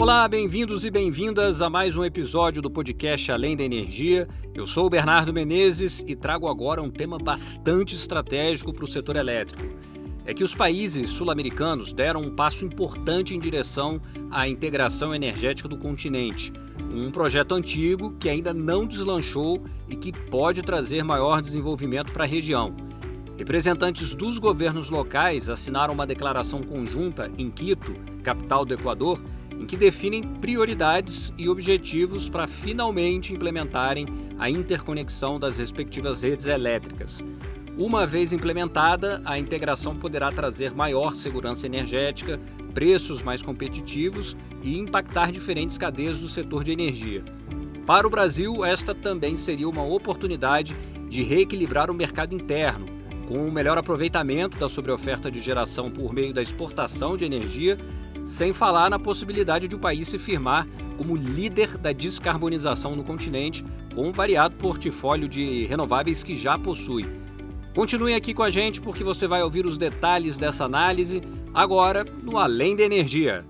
Olá, bem-vindos e bem-vindas a mais um episódio do podcast Além da Energia. Eu sou o Bernardo Menezes e trago agora um tema bastante estratégico para o setor elétrico. É que os países sul-americanos deram um passo importante em direção à integração energética do continente. Um projeto antigo que ainda não deslanchou e que pode trazer maior desenvolvimento para a região. Representantes dos governos locais assinaram uma declaração conjunta em Quito, capital do Equador, em que definem prioridades e objetivos para finalmente implementarem a interconexão das respectivas redes elétricas. Uma vez implementada, a integração poderá trazer maior segurança energética, preços mais competitivos e impactar diferentes cadeias do setor de energia. Para o Brasil, esta também seria uma oportunidade de reequilibrar o mercado interno, com um melhor aproveitamento da sobreoferta de geração por meio da exportação de energia, sem falar na possibilidade de o país se firmar como líder da descarbonização no continente, com um variado portfólio de renováveis que já possui. Continue aqui com a gente porque você vai ouvir os detalhes dessa análise agora no Além da Energia.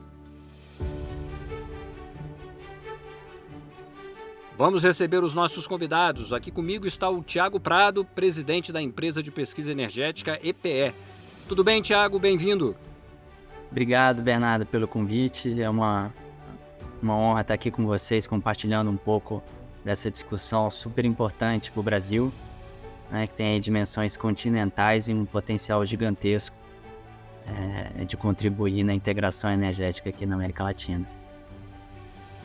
Vamos receber os nossos convidados. Aqui comigo está o Thiago Prado, presidente da empresa de pesquisa energética EPE. Tudo bem, Thiago? Bem-vindo. Obrigado, Bernardo, pelo convite. É uma honra estar aqui com vocês, compartilhando um pouco dessa discussão super importante para o Brasil, né, que tem aí dimensões continentais e um potencial gigantesco de contribuir na integração energética aqui na América Latina.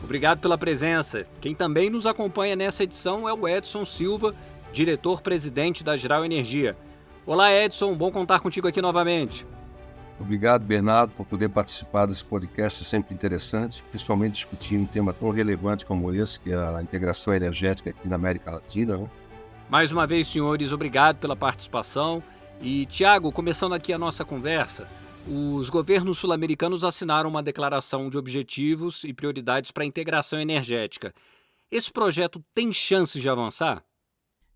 Obrigado pela presença. Quem também nos acompanha nessa edição é o Edson Silva, diretor-presidente da Jirau Energia. Olá, Edson, bom contar contigo aqui novamente. Obrigado, Bernardo, por poder participar desse podcast, sempre interessante, principalmente discutir um tema tão relevante como esse, que é a integração energética aqui na América Latina, né? Mais uma vez, senhores, obrigado pela participação. E, Thiago, começando aqui a nossa conversa, os governos sul-americanos assinaram uma declaração de objetivos e prioridades para a integração energética. Esse projeto tem chance de avançar?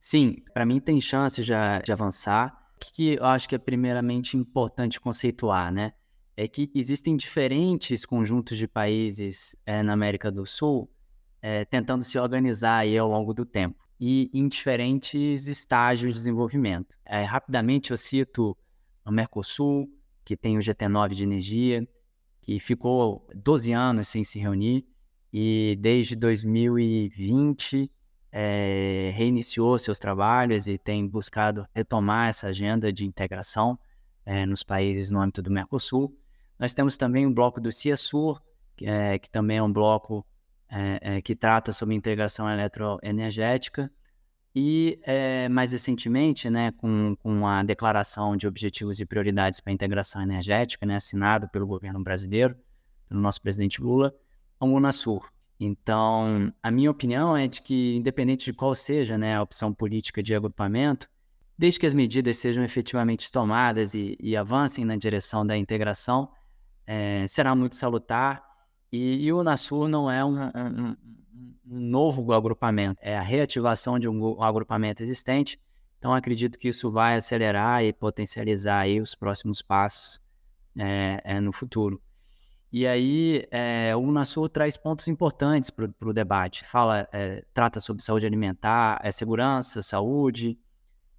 Sim, para mim tem chance de avançar. O que eu acho que é primeiramente importante conceituar, né? É que existem diferentes conjuntos de países na América do Sul tentando se organizar aí ao longo do tempo e em diferentes estágios de desenvolvimento. Rapidamente eu cito o Mercosul, que tem o GT9 de energia, que ficou 12 anos sem se reunir e desde 2020 reiniciou seus trabalhos e tem buscado retomar essa agenda de integração nos países no âmbito do Mercosul. Nós temos também o bloco do Ciasur, que também é um bloco que trata sobre integração eletroenergética. E, mais recentemente, né, com a declaração de objetivos e prioridades para a integração energética, né, assinado pelo governo brasileiro, pelo nosso presidente Lula, a Unasur. Então, a minha opinião é de que, independente de qual seja, né, a opção política de agrupamento, desde que as medidas sejam efetivamente tomadas e avancem na direção da integração, será muito salutar. E o Unasur não é um novo agrupamento, é a reativação de um agrupamento existente. Então, acredito que isso vai acelerar e potencializar aí os próximos passos no futuro. E aí, o Unasur traz pontos importantes para o debate. Trata sobre saúde alimentar, segurança, saúde,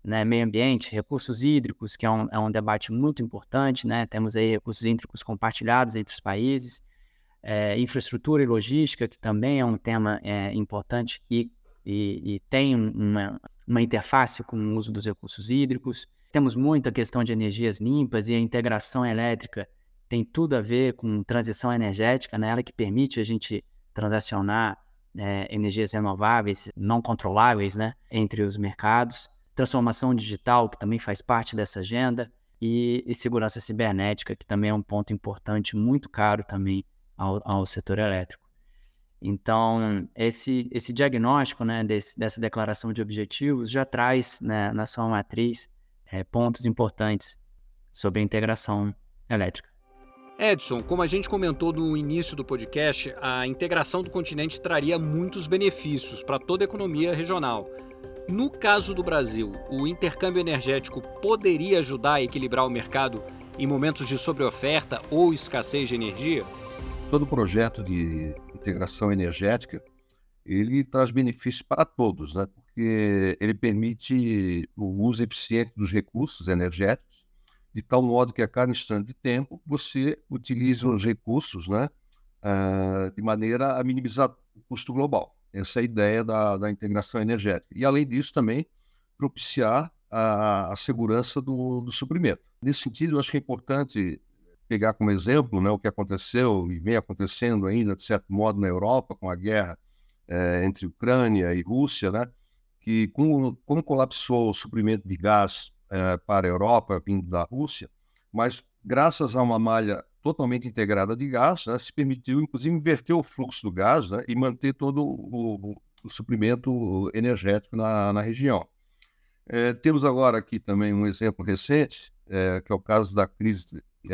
né, meio ambiente, recursos hídricos, que é um debate muito importante, né? Temos aí recursos hídricos compartilhados entre os países, infraestrutura e logística, que também é um tema importante e tem uma interface com o uso dos recursos hídricos. Temos muita questão de energias limpas e a integração elétrica tem tudo a ver com transição energética, né? Ela que permite a gente transacionar energias renováveis, não controláveis, né, entre os mercados. Transformação digital, que também faz parte dessa agenda, e segurança cibernética, que também é um ponto importante, muito caro também ao setor elétrico. Então, esse diagnóstico, né, dessa declaração de objetivos já traz, né, na sua matriz pontos importantes sobre a integração elétrica. Edson, como a gente comentou no início do podcast, a integração do continente traria muitos benefícios para toda a economia regional. No caso do Brasil, o intercâmbio energético poderia ajudar a equilibrar o mercado em momentos de sobreoferta ou escassez de energia? todo projeto de integração energética, ele traz benefícios para todos, né? Porque ele permite o uso eficiente dos recursos energéticos, de tal modo que a cada instante de tempo você utilize os recursos, né, de maneira a minimizar o custo global. Essa é a ideia da integração energética. E, além disso, também propiciar a segurança do suprimento. Nesse sentido, eu acho que é importante pegar como exemplo, né, o que aconteceu e vem acontecendo ainda, de certo modo, na Europa, com a guerra entre Ucrânia e Rússia, né, que como colapsou o suprimento de gás para a Europa, vindo da Rússia, mas graças a uma malha totalmente integrada de gás, né, se permitiu, inclusive, inverter o fluxo do gás, né, e manter todo o suprimento energético na região. Temos agora aqui também um exemplo recente, que é o caso da crise que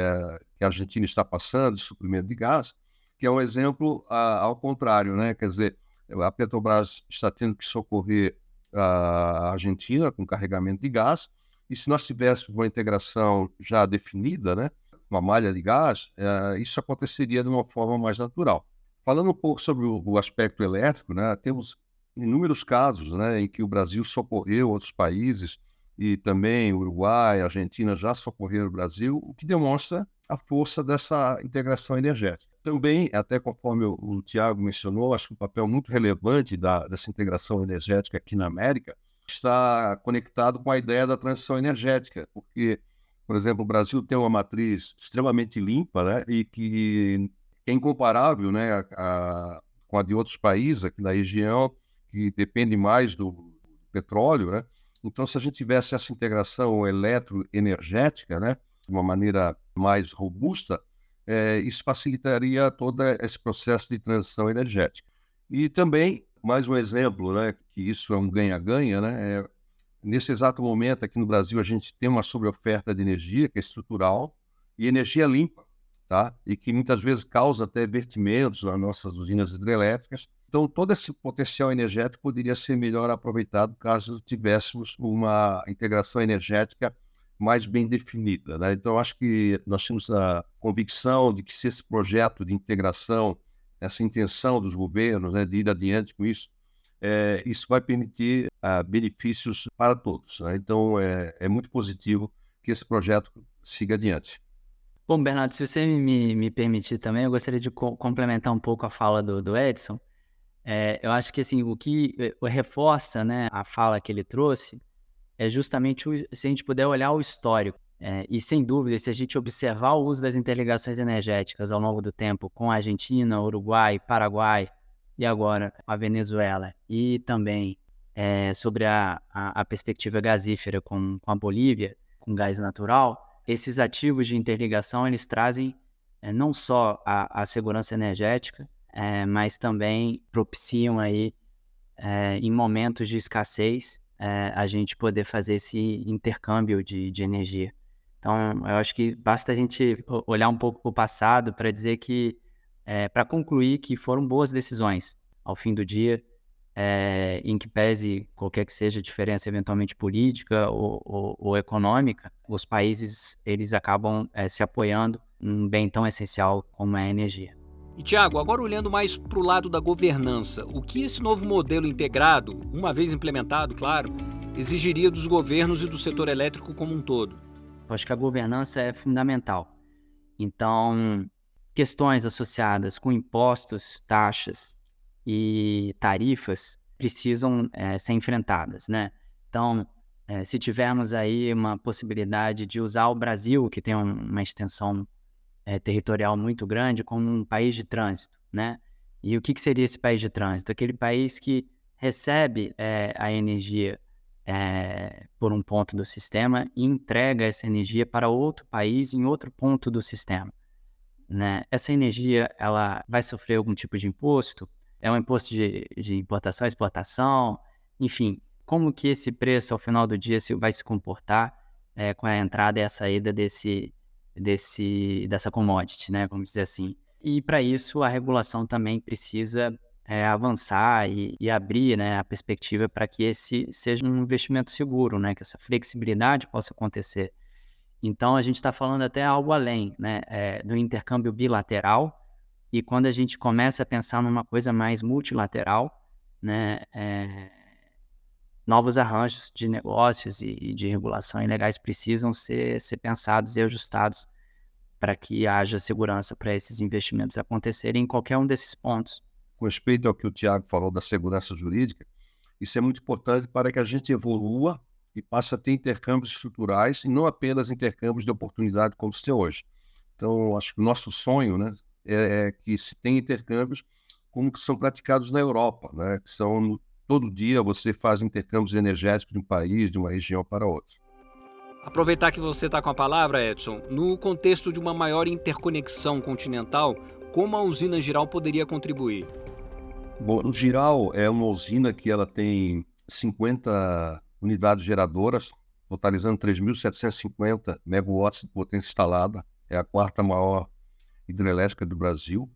a Argentina está passando, de suprimento de gás, que é um exemplo ao contrário, né? Quer dizer, a Petrobras está tendo que socorrer a Argentina com carregamento de gás, e se nós tivéssemos uma integração já definida, né, uma malha de gás, isso aconteceria de uma forma mais natural. Falando um pouco sobre o aspecto elétrico, né, temos inúmeros casos, né, em que o Brasil socorreu outros países, e também o Uruguai, a Argentina já socorreram o Brasil, o que demonstra a força dessa integração energética. Também, até conforme o Tiago mencionou, acho que um papel muito relevante dessa integração energética aqui na América está conectado com a ideia da transição energética, porque, por exemplo, o Brasil tem uma matriz extremamente limpa, né, e que é incomparável, né, com a de outros países aqui na região, que depende mais do petróleo, né? Então, se a gente tivesse essa integração eletroenergética, né, de uma maneira mais robusta, isso facilitaria todo esse processo de transição energética. E também, mais um exemplo, né, que isso é um ganha-ganha, né, nesse exato momento aqui no Brasil a gente tem uma sobreoferta de energia que é estrutural e energia limpa, tá? E que muitas vezes causa até vertimentos nas nossas usinas hidrelétricas. Então, todo esse potencial energético poderia ser melhor aproveitado caso tivéssemos uma integração energética mais bem definida, né? Então, acho que nós temos a convicção de que se esse projeto de integração, essa intenção dos governos, né, de ir adiante com isso, isso vai permitir benefícios para todos, né? Então, é muito positivo que esse projeto siga adiante. Bom, Bernardo, se você me permitir também, eu gostaria de complementar um pouco a fala do Edson. Eu acho que assim, o que reforça, né, a fala que ele trouxe é justamente se a gente puder olhar o histórico. E sem dúvida, se a gente observar o uso das interligações energéticas ao longo do tempo com a Argentina, Uruguai, Paraguai e agora a Venezuela, e também sobre a perspectiva gasífera com a Bolívia, com gás natural, esses ativos de interligação eles trazem não só a segurança energética, mas também propiciam aí, em momentos de escassez, a gente poder fazer esse intercâmbio de energia. Então, eu acho que basta a gente olhar um pouco para o passado para dizer que, para concluir que foram boas decisões ao fim do dia, em que pese qualquer que seja a diferença eventualmente política ou econômica, os países eles acabam se apoiando num bem tão essencial como é a energia. E, Tiago, agora olhando mais para o lado da governança, o que esse novo modelo integrado, uma vez implementado, claro, exigiria dos governos e do setor elétrico como um todo? Eu acho que a governança é fundamental. Então, questões associadas com impostos, taxas e tarifas precisam ser enfrentadas, né? Então, se tivermos aí uma possibilidade de usar o Brasil, que tem uma extensão territorial muito grande, como um país de trânsito, né? E o que seria esse país de trânsito? Aquele país que recebe a energia por um ponto do sistema e entrega essa energia para outro país em outro ponto do sistema, né? Essa energia ela vai sofrer algum tipo de imposto? É um imposto de importação, exportação? Enfim, como que esse preço, ao final do dia, vai se comportar com a entrada e a saída dessa commodity, né? Vamos dizer assim. E para isso, a regulação também precisa avançar e abrir, né, a perspectiva para que esse seja um investimento seguro, né? Que essa flexibilidade possa acontecer. Então, a gente está falando até algo além, né? Do intercâmbio bilateral E quando a gente começa a pensar numa coisa mais multilateral, né, novos arranjos de negócios e de regulação ilegais precisam ser pensados e ajustados para que haja segurança para esses investimentos acontecerem em qualquer um desses pontos. Com respeito ao que o Tiago falou da segurança jurídica, isso é muito importante para que a gente evolua e passe a ter intercâmbios estruturais e não apenas intercâmbios de oportunidade como se tem hoje. Então, acho que o nosso sonho, né, é que se tenha intercâmbios como que são praticados na Europa, né, que são todo dia você faz intercâmbios energéticos de um país, de uma região para outra. Aproveitar que você está com a palavra, Edson, no contexto de uma maior interconexão continental, como a usina Giral poderia contribuir? Bom, o Giral é uma usina que ela tem 50 unidades geradoras, totalizando 3.750 megawatts de potência instalada. É a quarta maior hidrelétrica do Brasil.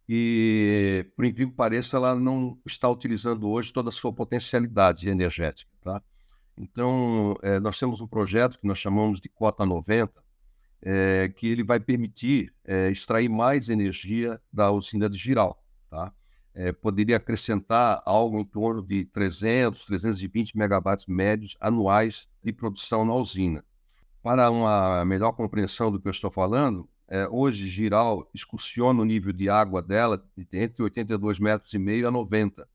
E, por incrível que pareça, ela não está utilizando hoje toda a sua potencialidade energética, tá? Então, nós temos um projeto que nós chamamos de Cota 90, que ele vai permitir extrair mais energia da usina de Giral, tá? Poderia acrescentar algo em torno de 300, 320 megawatts médios anuais de produção na usina. Para uma melhor compreensão do que eu estou falando, hoje Giral excursiona o nível de água dela de entre 82,5 metros a 90.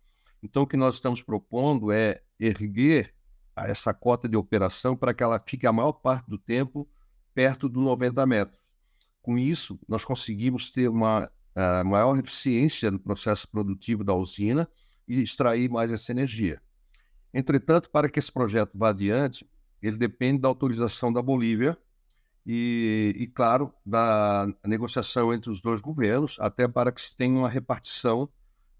Então, o que nós estamos propondo é erguer essa cota de operação para que ela fique a maior parte do tempo perto dos 90 metros. Com isso, nós conseguimos ter uma maior eficiência no processo produtivo da usina e extrair mais essa energia. Entretanto, para que esse projeto vá adiante, ele depende da autorização da Bolívia e, claro, da negociação entre os dois governos, até para que se tenha uma repartição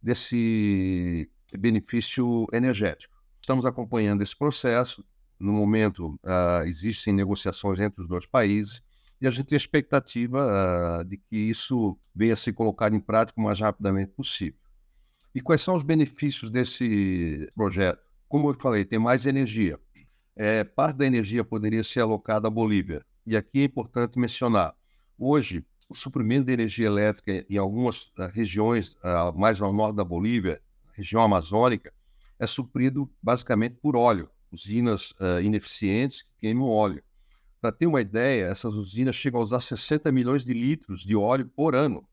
desse benefício energético. Estamos acompanhando esse processo. No momento, existem negociações entre os dois países e a gente tem a expectativa de que isso venha a ser colocado em prática o mais rapidamente possível. E quais são os benefícios desse projeto? Como eu falei, tem mais energia. Parte da energia poderia ser alocada à Bolívia. E aqui é importante mencionar, hoje, o suprimento de energia elétrica em algumas regiões, mais ao norte da Bolívia, região amazônica, é suprido basicamente por óleo, usinas ineficientes que queimam óleo. Para ter uma ideia, essas usinas chegam a usar 60 milhões de litros de óleo por ano.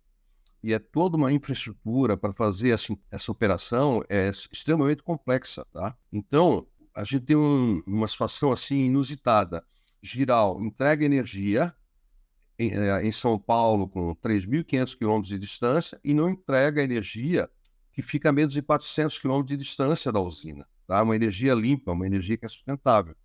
E é toda uma infraestrutura para fazer essa operação extremamente complexa, tá? Então, a gente tem uma situação assim inusitada. Giral entrega energia em São Paulo com 3.500 quilômetros de distância e não entrega energia que fica a menos de 400 quilômetros de distância da usina, tá? Uma energia limpa, uma energia que é sustentável.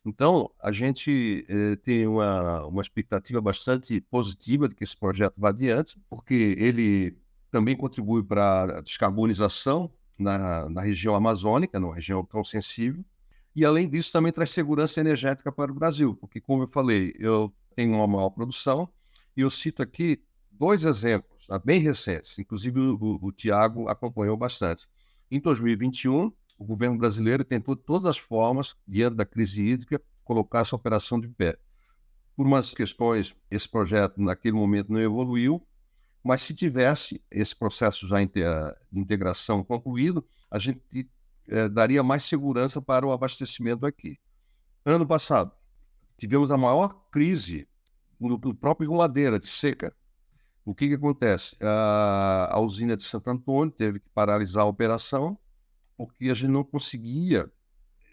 Então, a gente tem uma expectativa bastante positiva de que esse projeto vá adiante, porque ele também contribui para a descarbonização na região amazônica, numa região tão sensível, e, além disso, também traz segurança energética para o Brasil, porque, como eu falei, eu tenho uma maior produção, e eu cito aqui 2 exemplos, bem recentes, inclusive o Tiago acompanhou bastante. Em 2021, o governo brasileiro tentou de todas as formas, diante da crise hídrica, colocar essa operação de pé. Por umas questões, esse projeto naquele momento não evoluiu, mas se tivesse esse processo já de integração concluído, a gente daria mais segurança para o abastecimento aqui. Ano passado, tivemos a maior crise no próprio Rio Ladeira, de seca. O que acontece? A usina de Santo Antônio teve que paralisar a operação, porque a gente não conseguia,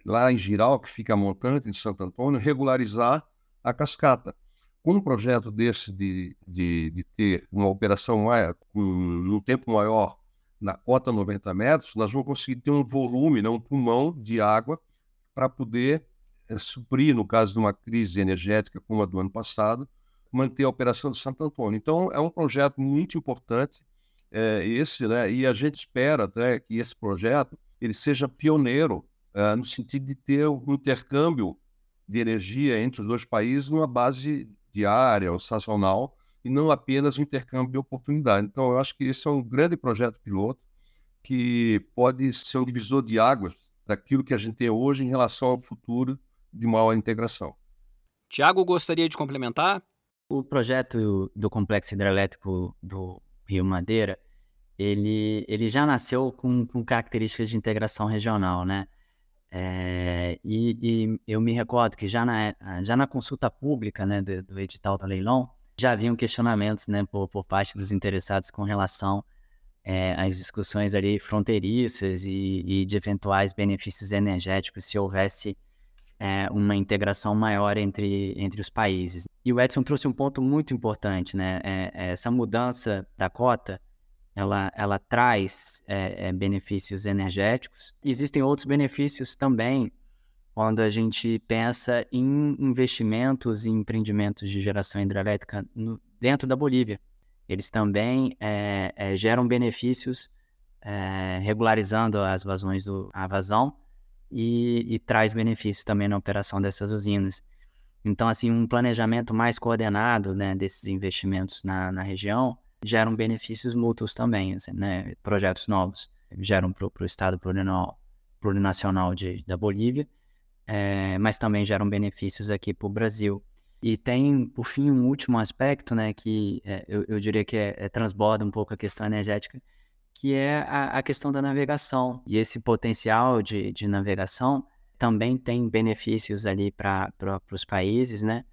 lá em Giral, que fica a montante de Santo Antônio, regularizar a cascata. Com um projeto desse de ter uma operação num tempo maior, na cota 90 metros, nós vamos conseguir ter um volume, um pulmão de água para poder suprir, no caso de uma crise energética como a do ano passado, manter a operação de Santo Antônio. Então, é um projeto muito importante, né? E a gente espera até que esse projeto ele seja pioneiro no sentido de ter um intercâmbio de energia entre os dois países numa base diária ou sazonal e não apenas um intercâmbio de oportunidade. Então, eu acho que esse é um grande projeto piloto que pode ser um divisor de águas daquilo que a gente tem hoje em relação ao futuro de maior integração. Tiago, gostaria de complementar? O projeto do complexo hidrelétrico do Rio Madeira, ele já nasceu com características de integração regional, né? E eu me recordo que já na consulta pública, né, do edital do leilão, já haviam questionamentos, né, por parte dos interessados com relação às discussões ali fronteiriças e de eventuais benefícios energéticos se houvesse uma integração maior entre os países. E o Edson trouxe um ponto muito importante, né? Essa mudança da cota, ela traz benefícios energéticos. Existem outros benefícios também quando a gente pensa em investimentos e empreendimentos de geração hidrelétrica dentro da Bolívia. Eles também geram benefícios regularizando a vazão e traz benefícios também na operação dessas usinas. Então, assim, um planejamento mais coordenado, né, desses investimentos na região geram benefícios mútuos também, assim, né? Projetos novos geram para o Estado plurinacional da Bolívia, mas também geram benefícios aqui para o Brasil. E tem, por fim, um último aspecto, né, que eu diria que transborda um pouco a questão energética, que é a questão da navegação. E esse potencial de navegação também tem benefícios ali para os países, né?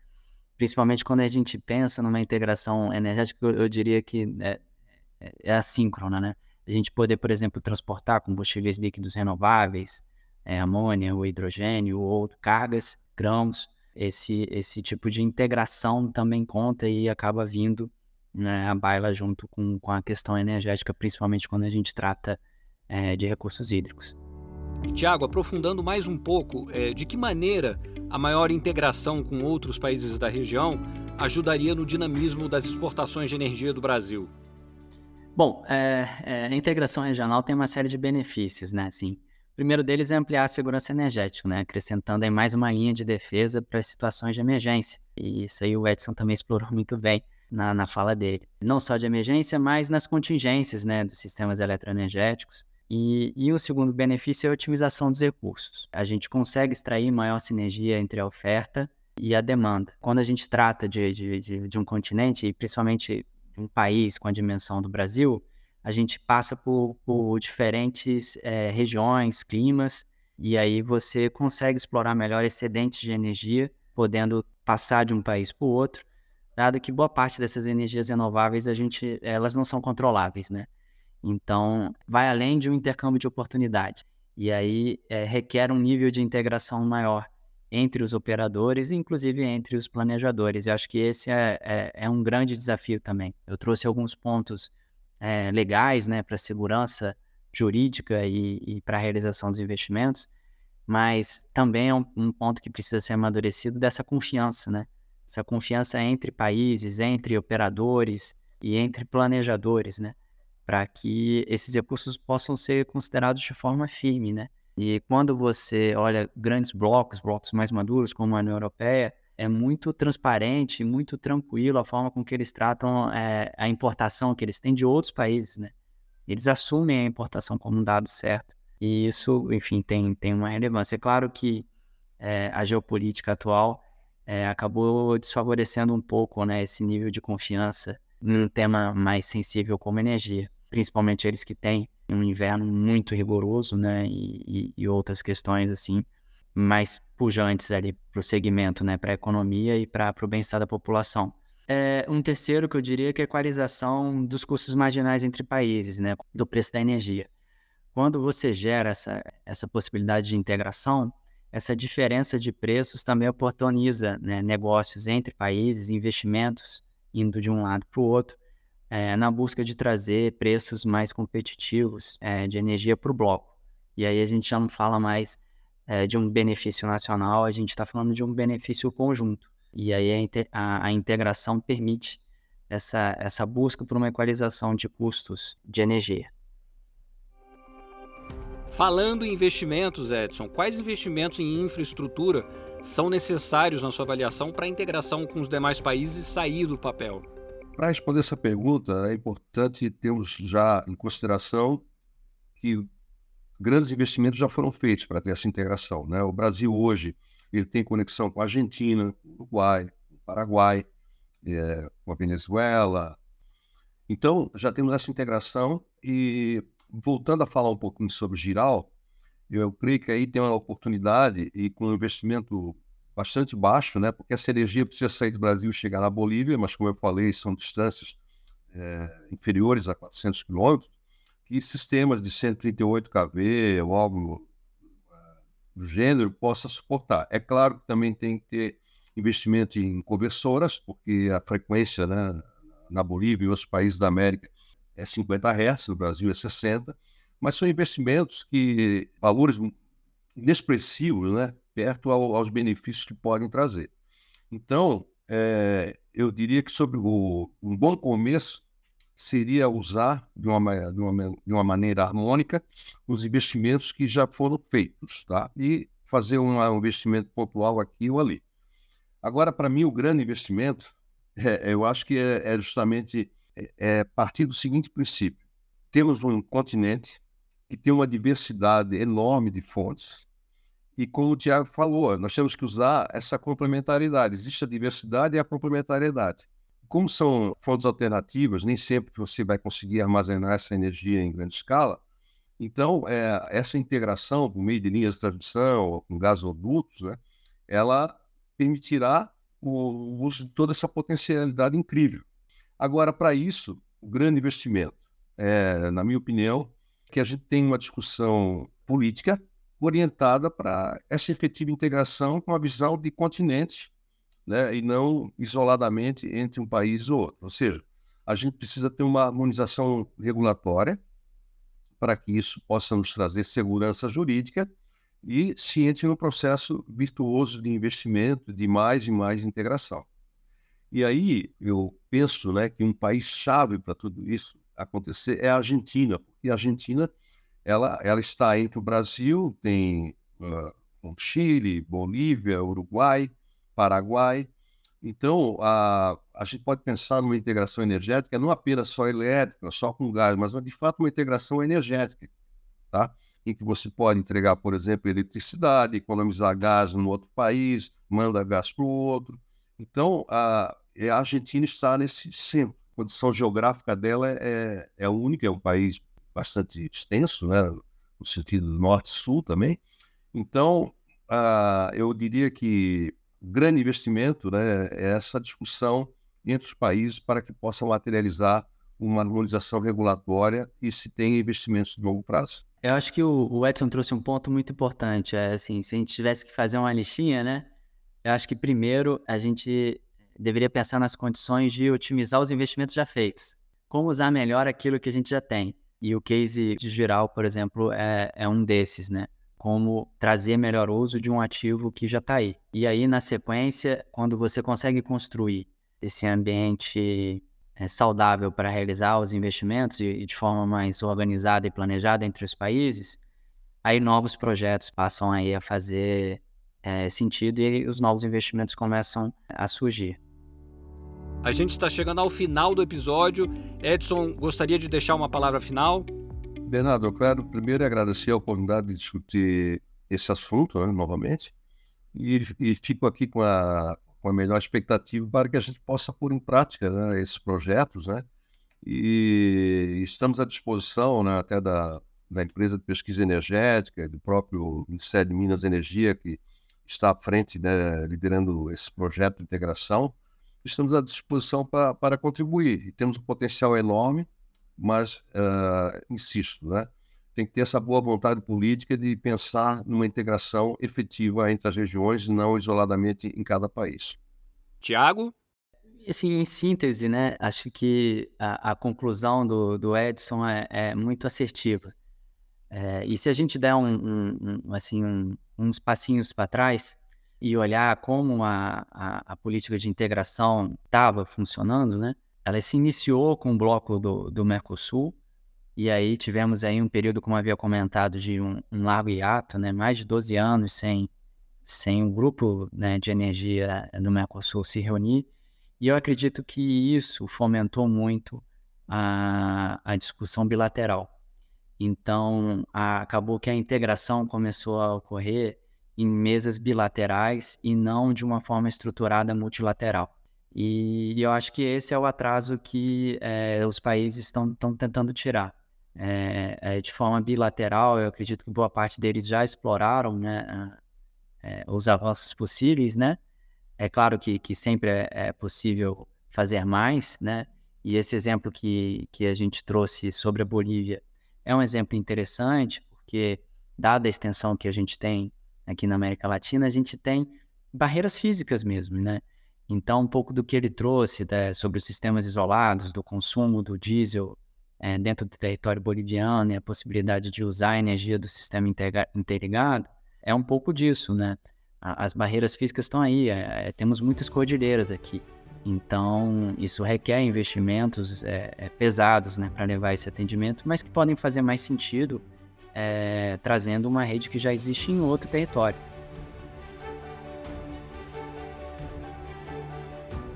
Principalmente quando a gente pensa numa integração energética, eu diria que é assíncrona, né? A gente poder, por exemplo, transportar combustíveis líquidos renováveis, amônia, ou hidrogênio, ou cargas, grãos. Esse tipo de integração também conta e acaba vindo, né, à baila junto com a questão energética, principalmente quando a gente trata de recursos hídricos. E, Tiago, aprofundando mais um pouco, de que maneira a maior integração com outros países da região ajudaria no dinamismo das exportações de energia do Brasil? Bom, a integração regional tem uma série de benefícios, né? Assim, o primeiro deles é ampliar a segurança energética, né? Acrescentando aí mais uma linha de defesa para situações de emergência. E isso aí o Edson também explorou muito bem na fala dele. Não só de emergência, mas nas contingências, né, dos sistemas eletroenergéticos. E o segundo benefício é a otimização dos recursos. A gente consegue extrair maior sinergia entre a oferta e a demanda. Quando a gente trata de um continente, e principalmente de um país com a dimensão do Brasil, a gente passa por diferentes regiões, climas, e aí você consegue explorar melhor excedentes de energia, podendo passar de um país para o outro, dado que boa parte dessas energias renováveis elas não são controláveis, né? Então, vai além de um intercâmbio de oportunidade. E aí requer um nível de integração maior entre os operadores e, inclusive, entre os planejadores. Eu acho que esse é um grande desafio também. Eu trouxe alguns pontos legais, né, para a segurança jurídica e para a realização dos investimentos, mas também é um ponto que precisa ser amadurecido dessa confiança, né? Essa confiança entre países, entre operadores e entre planejadores, né? Para que esses recursos possam ser considerados de forma firme, né? E quando você olha grandes blocos mais maduros, como a União Europeia, é muito transparente, muito tranquilo a forma com que eles tratam a importação que eles têm de outros países, né? Eles assumem a importação como um dado certo. E isso, enfim, tem uma relevância. É claro que a geopolítica atual acabou desfavorecendo um pouco, né, esse nível de confiança num tema mais sensível como energia. Principalmente eles que têm um inverno muito rigoroso, né, e outras questões assim, mais pujantes ali para o segmento, né, para a economia e para o bem-estar da população. Um terceiro que eu diria que é a equalização dos custos marginais entre países, né, do preço da energia. Quando você gera essa possibilidade de integração, essa diferença de preços também oportuniza, né, negócios entre países, investimentos indo de um lado para o outro, na busca de trazer preços mais competitivos de energia para o bloco. E aí a gente já não fala mais de um benefício nacional, a gente está falando de um benefício conjunto. E aí a integração permite essa busca por uma equalização de custos de energia. Falando em investimentos, Edson, quais investimentos em infraestrutura são necessários na sua avaliação para a integração com os demais países sair do papel? Para responder essa pergunta, é importante termos já em consideração que grandes investimentos já foram feitos para ter essa integração, né? O Brasil hoje ele tem conexão com a Argentina, Uruguai, Paraguai, com a Venezuela. Então, já temos essa integração e, voltando a falar um pouquinho sobre Giral, eu creio que aí tem uma oportunidade e com um investimento bastante baixo, né? Porque essa energia precisa sair do Brasil e chegar na Bolívia, mas como eu falei, são distâncias inferiores a 400 quilômetros, que sistemas de 138 kV ou algo do gênero possa suportar. É claro que também tem que ter investimento em conversoras, porque a frequência, né, na Bolívia e outros países da América é 50 Hz, no Brasil é 60, mas são investimentos que, valores inexpressivos, né, perto aos benefícios que podem trazer. Então, eu diria que um bom começo seria usar de uma maneira harmônica os investimentos que já foram feitos, tá? E fazer um investimento pontual aqui ou ali. Agora, para mim, o grande investimento, eu acho que é justamente partir do seguinte princípio. Temos um continente que tem uma diversidade enorme de fontes e, como o Tiago falou, nós temos que usar essa complementaridade. Existe a diversidade e a complementariedade. Como são fontes alternativas, nem sempre você vai conseguir armazenar essa energia em grande escala. Então, essa integração por meio de linhas de transmissão ou com gasodutos, né, ela permitirá o uso de toda essa potencialidade incrível. Agora, para isso, o grande investimento, na minha opinião, que a gente tem uma discussão política orientada para essa efetiva integração com a visão de continente, né, e não isoladamente entre um país ou outro. Ou seja, a gente precisa ter uma harmonização regulatória para que isso possa nos trazer segurança jurídica e se entre no processo virtuoso de investimento, de mais e mais integração. E aí eu penso, né, que um país-chave para tudo isso acontecer é a Argentina, porque a Argentina ela está entre o Brasil, tem Chile, Bolívia, Uruguai, Paraguai. Então, a gente pode pensar numa integração energética não apenas só elétrica, só com gás, mas de fato uma integração energética, tá? Em que você pode entregar, por exemplo, eletricidade, economizar gás no outro país, manda gás para o outro. Então, a Argentina está nesse centro. A condição geográfica dela é única, é um país bastante extenso, né? No sentido norte-sul também. Então, eu diria que o grande investimento, né, é essa discussão entre os países para que possam materializar uma harmonização regulatória e se tenha investimentos de longo prazo. Eu acho que o Edson trouxe um ponto muito importante. Assim, se a gente tivesse que fazer uma listinha, né? Eu acho que primeiro a gente deveria pensar nas condições de otimizar os investimentos já feitos. Como usar melhor aquilo que a gente já tem. E o case de Giral, por exemplo, é um desses, né? Como trazer melhor uso de um ativo que já está aí. E aí, na sequência, quando você consegue construir esse ambiente saudável para realizar os investimentos e de forma mais organizada e planejada entre os países, aí novos projetos passam aí a fazer sentido e os novos investimentos começam a surgir. A gente está chegando ao final do episódio. Edson, gostaria de deixar uma palavra final? Bernardo, eu quero primeiro agradecer a oportunidade de discutir esse assunto, né, novamente, e fico aqui com a melhor expectativa para que a gente possa pôr em prática, né, esses projetos, né, e estamos à disposição, né, até da empresa de pesquisa energética, do próprio Ministério de Minas e Energia, que está à frente, né, liderando esse projeto de integração. Estamos à disposição para contribuir, e temos um potencial enorme, mas, insisto, né, tem que ter essa boa vontade política de pensar numa integração efetiva entre as regiões, não isoladamente em cada país. Tiago? Assim, em síntese, né, acho que a conclusão do Edson é muito assertiva. E se a gente der uns passinhos para trás e olhar como a política de integração estava funcionando, né, ela se iniciou com o bloco do Mercosul, e aí tivemos aí um período, como havia comentado, de um largo hiato, né, mais de 12 anos sem um grupo, né, de energia no Mercosul se reunir, e eu acredito que isso fomentou muito a discussão bilateral. Então, acabou que a integração começou a ocorrer em mesas bilaterais e não de uma forma estruturada multilateral. E eu acho que esse é o atraso que os países estão tentando tirar. De forma bilateral, eu acredito que boa parte deles já exploraram, né, os avanços possíveis, né? É claro que sempre é possível fazer mais, né? E esse exemplo que a gente trouxe sobre a Bolívia é um exemplo interessante, porque, dada a extensão que a gente tem aqui na América Latina, a gente tem barreiras físicas mesmo, né? Então, um pouco do que ele trouxe sobre os sistemas isolados, do consumo do diesel dentro do território boliviano e a possibilidade de usar a energia do sistema interligado, é um pouco disso, né? As barreiras físicas estão aí, temos muitas cordilheiras aqui. Então, isso requer investimentos pesados, né, para levar esse atendimento, mas que podem fazer mais sentido trazendo uma rede que já existe em outro território.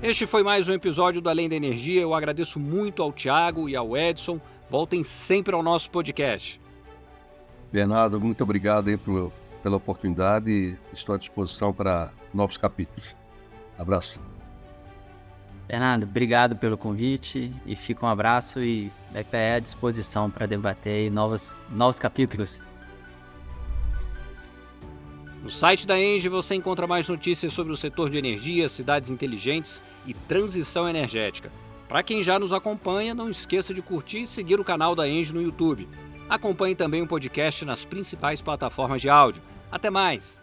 Este foi mais um episódio do Além da Energia. Eu agradeço muito ao Thiago e ao Edson. Voltem sempre ao nosso podcast. Bernardo, muito obrigado aí pela oportunidade e estou à disposição para novos capítulos. Abraço. Bernardo, obrigado pelo convite e fica um abraço e EPE à disposição para debater novos capítulos. No site da ENGIE você encontra mais notícias sobre o setor de energia, cidades inteligentes e transição energética. Para quem já nos acompanha, não esqueça de curtir e seguir o canal da ENGIE no YouTube. Acompanhe também o podcast nas principais plataformas de áudio. Até mais!